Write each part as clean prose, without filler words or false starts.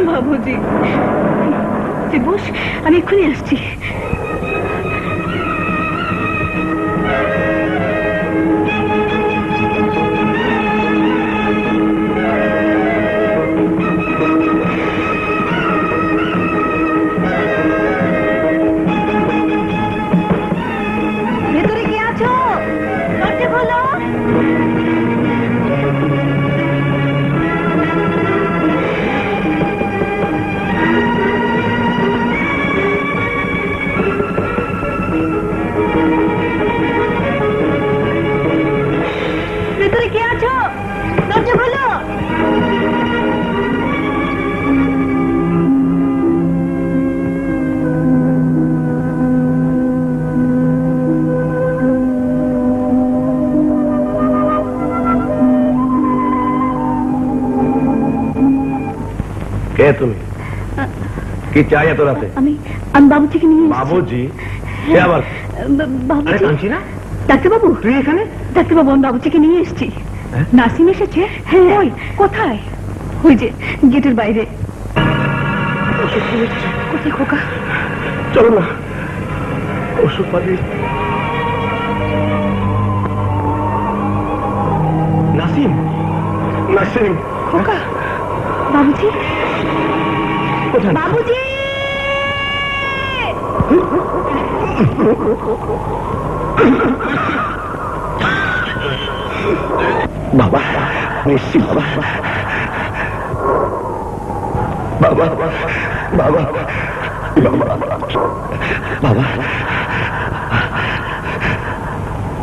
বাবুজি তুই বস, আমি এক্ষুনি আসছি। ভেতরে কে আছো? দরজা খোলো। ভেতরে কে আছো? দরজা খোলো। কে তুমি? কি চাই এত রাতে? আমি বাবুজিকে নিয়ে এসেছি। বাবুজি? কে আবার? বাবুজি। কাঁদছি না? ডাক্তারবাবু, তুই এখানে? ডাক্তারবাবু, আমি বাবুজিকে নিয়ে এসেছি। নাসিম এসেছে? হ্যাঁ। ওই কোথায়? ওই যে গেটের বাইরে। কোথায় খোকা? চলো না, ওষুধ পাতি। নাসিম, নাসিম। খোকা, বাবুজি, কোথায়? বাবুজি। বাবা, নিশ্চিত বাবা, বাবা, বাবা, বাবা, বাবা,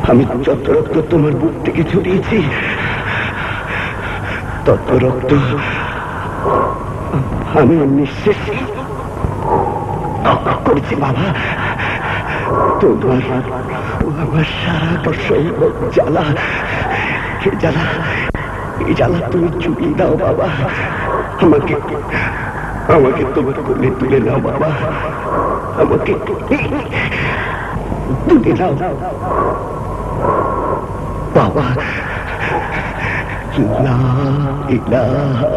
আমি যত রক্ত তোমার বুক থেকে ছড়িয়েছি তত রক্ত আমি নিঃশেষ করেছি বাবা। তোমার আমার সারা কষণ জ্বালা, এই জ্বালা, এই জ্বালা তুমি চুকিয়ে দাও বাবা। আমাকে আমাকে তোমার কোলে তুলে নাও বাবা, আমাকে তুলে নাও বাবা। লা ইলাহা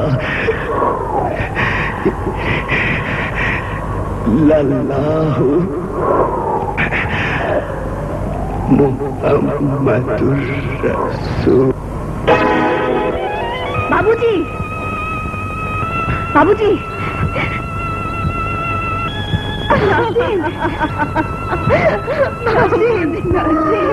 ইল্লাল্লাহু মুহাম্মাদুর রাসূল। বাবুজি, বাবুজি, নাসিম, নাসিম, নাসিম।